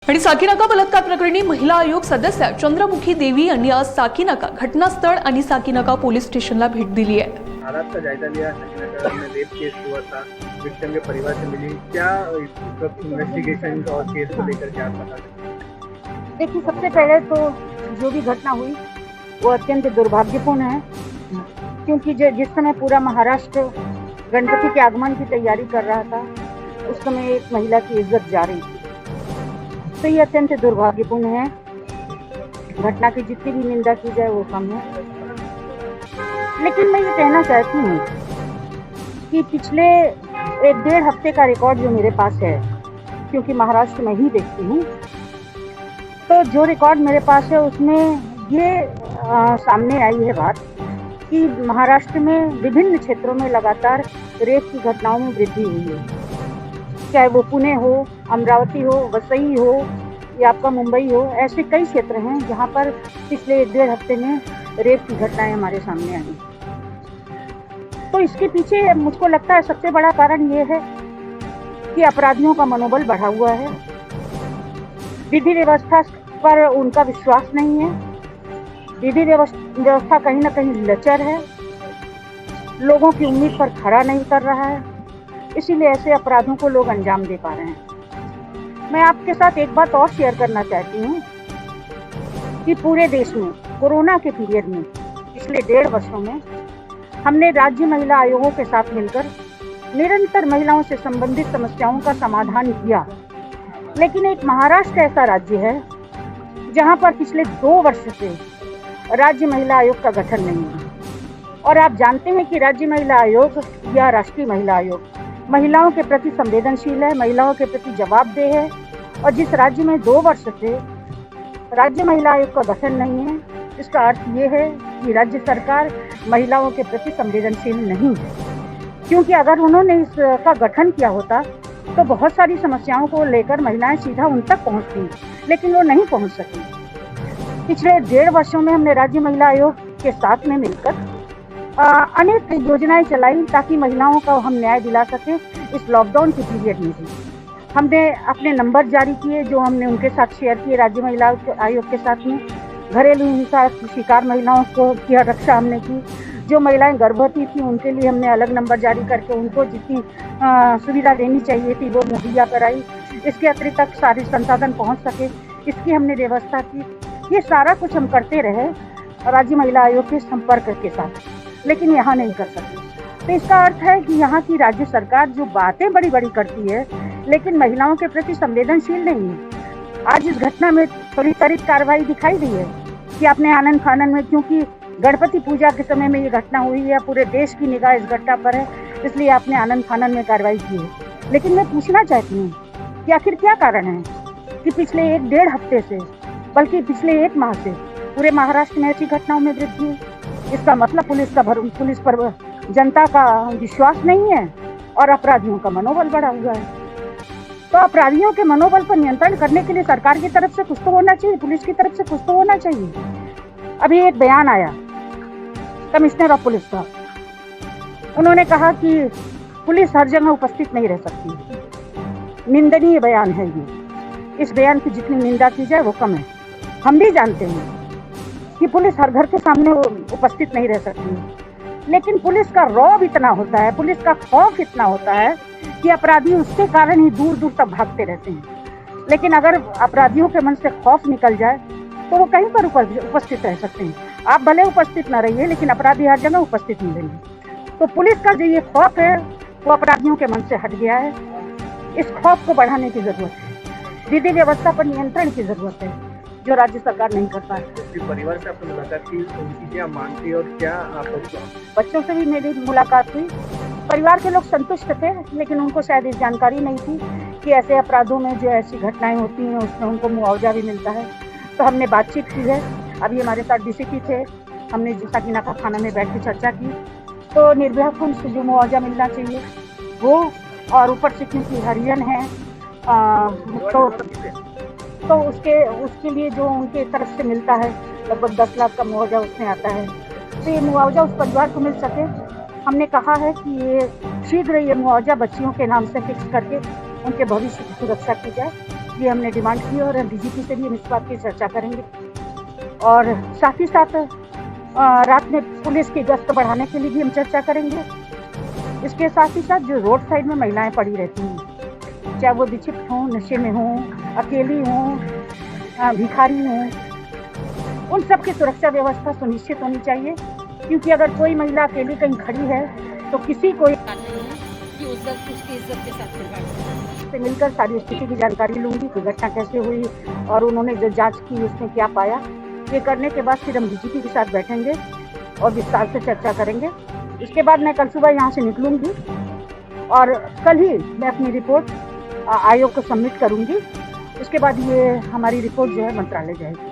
आणि साकीनाका बलात्कार प्रकरणी महिला आयोग सदस्य चंद्रमुखी देवी यांनी आज साकीनाका घटनास्थळ आणि साकीनाका पोलीस स्टेशनला भेट दिली आहे। हालात का जायजा लिया। साकीनाका में रेप केस हुआ था, विक्टिम के परिवार से मिली, क्या इन्वेस्टिगेशन और केस को लेकर क्या पता चला? देखिए, सबसे पहले तो जो भी घटना हुई वो अत्यंत दुर्भाग्यपूर्ण है, क्योंकि जिस समय पूरा महाराष्ट्र गणपति के आगमन की तैयारी कर रहा था, उस समय एक महिला की इज्जत जा रही थी। तो ये अत्यंत दुर्भाग्यपूर्ण है। घटना की जितनी भी निंदा की जाए वो कम है। लेकिन मैं ये कहना चाहती हूँ कि पिछले 1-1.5 हफ्ते का रिकॉर्ड जो मेरे पास है, क्योंकि महाराष्ट्र में ही देखती हूँ, तो जो रिकॉर्ड मेरे पास है उसमें ये सामने आई है बात कि महाराष्ट्र में विभिन्न क्षेत्रों में लगातार रेप की घटनाओं में वृद्धि हुई है। चाहे वो पुणे हो, अमरावती हो, वसई हो या आपका मुंबई हो, ऐसे कई क्षेत्र हैं जहाँ पर पिछले 1-1.5 हफ्ते में रेप की घटनाएं हमारे सामने आई। तो इसके पीछे मुझको लगता है सबसे बड़ा कारण ये है कि अपराधियों का मनोबल बढ़ा हुआ है, विधि व्यवस्था पर उनका विश्वास नहीं है, विधि व्यवस्था कहीं ना कहीं लचर है, लोगों की उम्मीद पर खरा नहीं कर रहा है, इसीलिए ऐसे अपराधों को लोग अंजाम दे पा रहे हैं। मैं आपके साथ एक बात और शेयर करना चाहती हूँ कि पूरे देश में कोरोना के पीरियड में पिछले 1.5 वर्षों में हमने राज्य महिला आयोगों के साथ मिलकर निरंतर महिलाओं से संबंधित समस्याओं का समाधान किया। लेकिन एक महाराष्ट्र ऐसा राज्य है जहाँ पर पिछले 2 वर्ष से राज्य महिला आयोग का गठन नहीं है। और आप जानते हैं कि राज्य महिला आयोग या राष्ट्रीय महिला आयोग महिलाओं के प्रति संवेदनशील है, महिलाओं के प्रति जवाबदेह है। और जिस राज्य में 2 वर्ष से राज्य महिला आयोग का गठन नहीं है, इसका अर्थ ये है कि राज्य सरकार महिलाओं के प्रति संवेदनशील नहीं है। क्योंकि अगर उन्होंने इसका गठन किया होता तो बहुत सारी समस्याओं को लेकर महिलाएं सीधा उन तक पहुंचती, लेकिन वो नहीं पहुंच सकी। पिछले 1.5 वर्षों में हमने राज्य महिला आयोग के साथ में मिलकर अनेक योजनाएं चलाई ताकि महिलाओं को हम न्याय दिला सकें। इस लॉकडाउन के पीरियड में भी हमने अपने नंबर जारी किए जो हमने उनके साथ शेयर किए राज्य महिला आयोग के साथ में। घरेलू हिंसा शिकार महिलाओं को की रक्षा हमने की। जो महिलाएं गर्भवती थी उनके लिए हमने अलग नंबर जारी करके उनको जितनी सुविधा देनी चाहिए थी वो मुहैया कराई। इसके अतिरिक्त सारे संसाधन पहुँच सके, इसकी हमने व्यवस्था की। ये सारा कुछ हम करते रहे राज्य महिला आयोग के संपर्क के साथ, लेकिन यहाँ नहीं कर सकते। तो इसका अर्थ है कि यहाँ की राज्य सरकार जो बातें बड़ी बड़ी करती है लेकिन महिलाओं के प्रति संवेदनशील नहीं है। आज इस घटना में थोड़ी त्वरित कार्रवाई दिखाई दी है कि आपने आनंद फानन में, क्योंकि गणपति पूजा के समय में ये घटना हुई है, पूरे देश की निगाह इस घटना पर है, इसलिए आपने आनंद फानन में कार्रवाई की है। लेकिन मैं पूछना चाहती हूँ कि आखिर क्या कारण है कि पिछले 1-1.5 हफ्ते से, बल्कि पिछले 1 माह से पूरे महाराष्ट्र में ऐसी घटनाओं में वृद्धि हुई? इसका मतलब पुलिस पर जनता का विश्वास नहीं है और अपराधियों का मनोबल बढ़ा हुआ है। तो अपराधियों के मनोबल पर नियंत्रण करने के लिए सरकार की तरफ से कुछ तो होना चाहिए, पुलिस की तरफ से कुछ तो होना चाहिए। अभी एक बयान आया कमिश्नर ऑफ पुलिस का, उन्होंने कहा कि पुलिस हर जगह उपस्थित नहीं रह सकती। निंदनीय बयान है ये। इस बयान की जितनी निंदा की जाए वो कम है। हम भी जानते हैं कि पुलिस हर घर के सामने उपस्थित नहीं रह सकती, लेकिन पुलिस का रौब इतना होता है, पुलिस का खौफ इतना होता है कि अपराधी उसके कारण ही दूर दूर तक भागते रहते हैं। लेकिन अगर अपराधियों के मन से खौफ निकल जाए तो वो कहीं पर उपस्थित रह सकते हैं। आप भले उपस्थित न रहिए, लेकिन अपराधी हर जगह उपस्थित मिलेंगे। तो पुलिस का जो ये खौफ है वो अपराधियों के मन से हट गया है। इस खौफ को बढ़ाने की जरूरत है, विधि व्यवस्था पर नियंत्रण की जरूरत है, जो राज्य सरकार नहीं कर पा रही। परिवार से आपने मुलाकात की, उनकी क्या मांग थी और क्या आप? बच्चों से भी मेरी मुलाकात हुई। परिवार के लोग संतुष्ट थे, लेकिन उनको शायद इस जानकारी नहीं थी कि ऐसे अपराधों में जो ऐसी घटनाएं होती हैं उसमें उनको मुआवजा भी मिलता है। तो हमने बातचीत की है। अभी हमारे साथ डीसीपी थे, हमने साकीनाका थाना में बैठ के चर्चा की। तो निर्भया को जो मुआवजा मिलना चाहिए वो, और ऊपर से क्योंकि हरिजन है तो उसके लिए जो उनके तरफ से मिलता है लगभग 10 लाख का मुआवजा उसमें आता है। तो ये मुआवजा उस परिवार को मिल सके। हमने कहा है कि ये शीघ्र ये मुआवजा बच्चियों के नाम से फिक्स करके उनके भविष्य की सुरक्षा की जाए। ये हमने डिमांड की और डीजीपी से भी हम इस बात की चर्चा करेंगे। और साथ ही साथ रात में पुलिस की गश्त बढ़ाने के लिए भी हम चर्चा करेंगे। इसके साथ ही साथ जो रोड साइड में महिलाएं पड़ी रहती हैं, चाहे वो विक्षिप्त हों, नशे में हों, अकेली हों, भिखारी हों, उन सब की सुरक्षा व्यवस्था सुनिश्चित होनी चाहिए। क्योंकि अगर कोई महिला अकेली कहीं खड़ी है तो किसी को कि उसकी इज्जत के साथ खिलवाड़ से मिलकर सारी स्थिति की जानकारी लूंगी कि घटना कैसे हुई और उन्होंने जो जांच की उसमें क्या पाया। ये करने के बाद फिर हम डीजीपी के साथ बैठेंगे और विस्तार से चर्चा करेंगे। इसके बाद मैं कल सुबह यहाँ से निकलूंगी और कल ही मैं अपनी रिपोर्ट आयोग को सबमिट करूंगी। उसके बाद ये हमारी रिपोर्ट जो है मंत्रालय जाएगी।